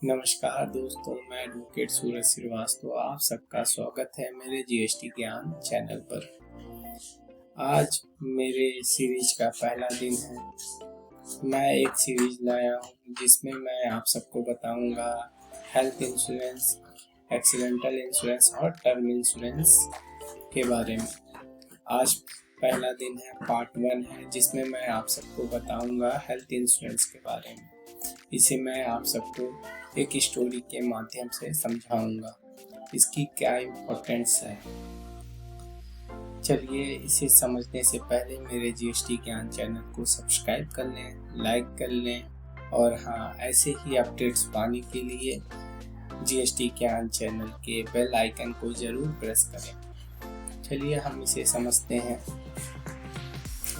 नमस्कार दोस्तों, मैं एडवोकेट सूरज श्रीवास्तव आप सबका स्वागत है मेरे जीएसटी ज्ञान चैनल पर। आज मेरे सीरीज का पहला दिन है। मैं एक सीरीज लाया हूँ जिसमें मैं आप सबको बताऊंगा हेल्थ इंश्योरेंस, एक्सीडेंटल इंश्योरेंस और टर्म इंश्योरेंस के बारे में। आज पहला दिन है, पार्ट 1 है, जिसमें मैं आप सबको बताऊंगा हेल्थ इंश्योरेंस के बारे में। इसे मैं आप सबको एक स्टोरी के माध्यम से समझाऊंगा, इसकी क्या इम्पोर्टेंस है। चलिए, इसे समझने से पहले मेरे जीएसटी ज्ञान चैनल को सब्सक्राइब कर लें, लाइक कर लें और हाँ, ऐसे ही अपडेट्स पाने के लिए जीएसटी ज्ञान चैनल के बेल आइकन को ज़रूर प्रेस करें। चलिए हम इसे समझते हैं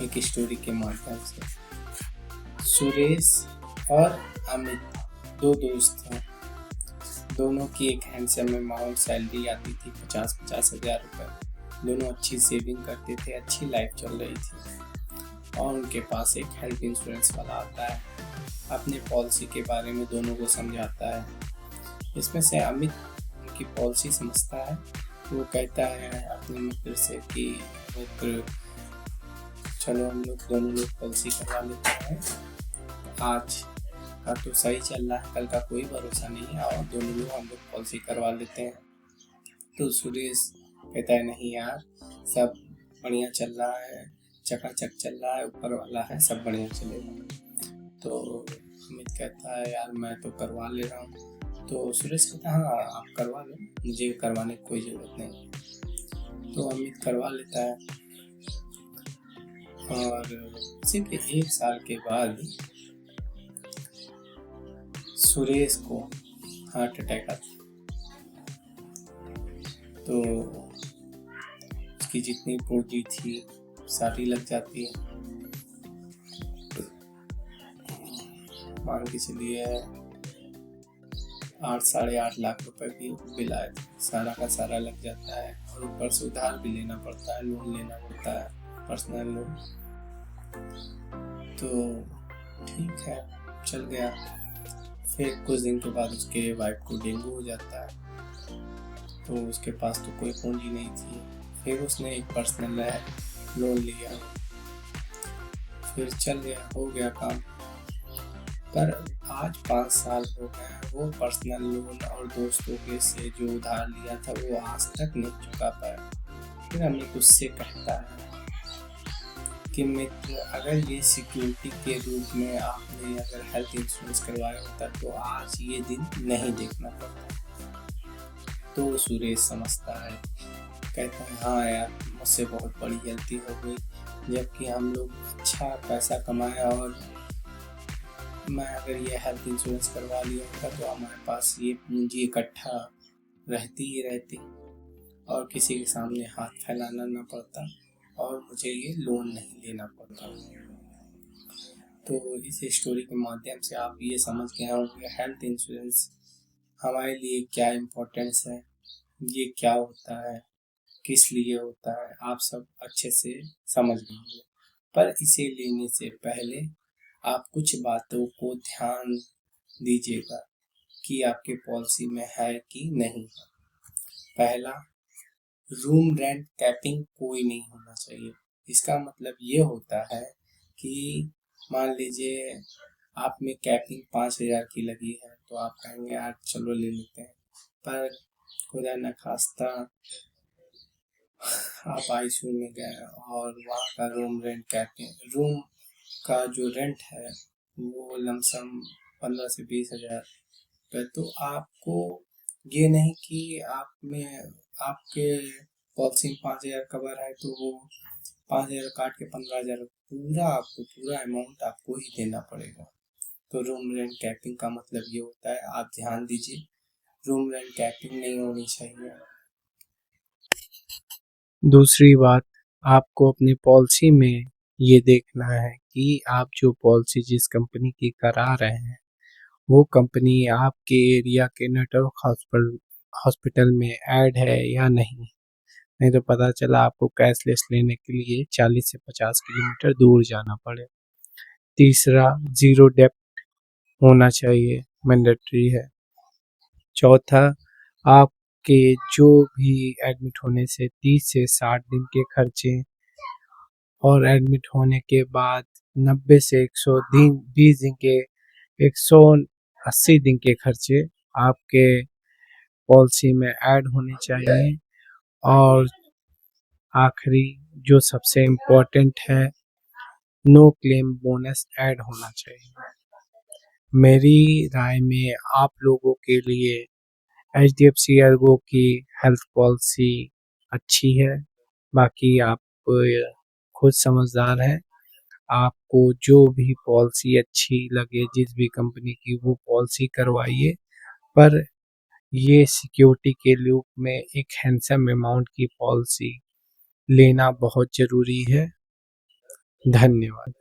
एक स्टोरी के माध्यम से। सुरेश और अमित दो दोस्त हैं। दोनों की एक हैंडसम अमाउंट सैलरी आती थी, 50-50 हज़ार रुपये। दोनों अच्छी सेविंग करते थे, अच्छी लाइफ चल रही थी। और उनके पास एक हेल्थ इंश्योरेंस वाला आता है, अपने पॉलिसी के बारे में दोनों को समझाता है। इसमें से अमित उनकी पॉलिसी समझता है। वो कहता है अपने मित्र से कि मित्र, चलो हम लोग दोनों लोग पॉलिसी करवा लेते हैं। आज का तो सही चल रहा है, कल का कोई भरोसा नहीं है, और दोनों लोग हम लोग पॉलिसी करवा लेते हैं। तो सुरेश कहता है नहीं यार, सब बढ़िया चल रहा है, चकाचक चल रहा है, ऊपर वाला है, सब बढ़िया चलेगा। तो अमित कहता है यार मैं तो करवा ले रहा हूँ। तो सुरेश कहता है हाँ आप करवा लो, मुझे करवाने की कोई ज़रूरत नहीं। तो अमित करवा लेता है और सिर्फ 1 साल के बाद सुरेश को हार्ट अटैक आता। तो उसकी जितनी पूंजी थी सारी लग जाती है। मान के चलिए 8-8.5 लाख रुपए की बिल आए थे, सारा का सारा लग जाता है। और ऊपर से उधार भी लेना पड़ता है, लोन लेना पड़ता है, पर्सनल लोन। तो ठीक है, चल गया। फिर कुछ दिन के बाद उसके वाइफ को डेंगू हो जाता है। तो उसके पास तो कोई पूंजी नहीं थी। फिर उसने एक पर्सनल लोन लिया, फिर चल गया, हो गया काम। पर आज 5 साल हो गए, वो पर्सनल लोन और दोस्तों के से जो उधार लिया था वो आज तक नहीं चुका पाया। फिर अमित उससे कहता है कि मित्र, अगर ये सिक्योरिटी के रूप में आपने अगर हेल्थ इंश्योरेंस करवाया होता तो आज ये दिन नहीं देखना पड़ता। तो सुरेश समझता है, कहता है हाँ यार, मुझसे बहुत बड़ी गलती हो गई। जबकि हम लोग अच्छा पैसा कमाया और मैं अगर ये हेल्थ इंश्योरेंस करवा लिया होता तो हमारे पास ये पूंजी इकट्ठा रहती ही रहती और किसी के सामने हाथ फैलाना ना पड़ता और मुझे ये लोन नहीं लेना पड़ता। तो इस स्टोरी के माध्यम से आप ये समझ गए होंगे हेल्थ इंश्योरेंस हमारे लिए क्या इम्पोर्टेंस है, ये क्या होता है, किस लिए होता है, आप सब अच्छे से समझ गए होंगे। पर इसे लेने से पहले आप कुछ बातों को ध्यान दीजिएगा कि आपके पॉलिसी में है कि नहीं है। पहला, रूम रेंट कैपिंग कोई नहीं होना चाहिए। इसका मतलब ये होता है कि मान लीजिए आप में कैपिंग 5,000 की लगी है तो आप कहेंगे यार चलो ले लेते हैं। पर खुदा न खास्ता आप आईसीयू में गए और वहाँ का रूम रेंट कैपिंग, रूम का जो रेंट है वो लमसम 15 से 20 हज़ार रुपये। तो आपको ये नहीं कि आप में आपके पॉलिसी में 5,000 कवर है तो वो 5,000 काट के 15,000 पूरा अमाउंट आपको ही देना पड़ेगा। तो रूम रेंट कैपिंग का मतलब ये होता है, आप ध्यान दीजिए, रूम रेंट कैपिंग नहीं होनी चाहिए। दूसरी बात, आपको अपनी पॉलिसी में ये देखना है कि आप जो पॉलिसी जिस कंपनी की करा रहे हैं वो कंपनी आपके एरिया के नेटवर्क हॉस्पिटल में ऐड है या नहीं। नहीं तो पता चला आपको कैशलेस लेने के लिए 40 से 50 किलोमीटर दूर जाना पड़े। तीसरा, जीरो डेप्ट होना चाहिए, मैंडेटरी है। चौथा, आपके जो भी एडमिट होने से 30 से 60 दिन के खर्चे और एडमिट होने के बाद 90 से 120 दिन के 180 दिन के खर्चे आपके पॉलिसी में ऐड होने चाहिए। और आखिरी जो सबसे इम्पोर्टेंट है, नो क्लेम बोनस ऐड होना चाहिए। मेरी राय में आप लोगों के लिए HDFC ERGO की हेल्थ पॉलिसी अच्छी है। बाकी आप खुद समझदार हैं। आपको जो भी पॉलिसी अच्छी लगे, जिस भी कंपनी की, वो पॉलिसी करवाइए। पर ये सिक्योरिटी के रूप में एक हैंडसम अमाउंट की पॉलिसी लेना बहुत ज़रूरी है। धन्यवाद।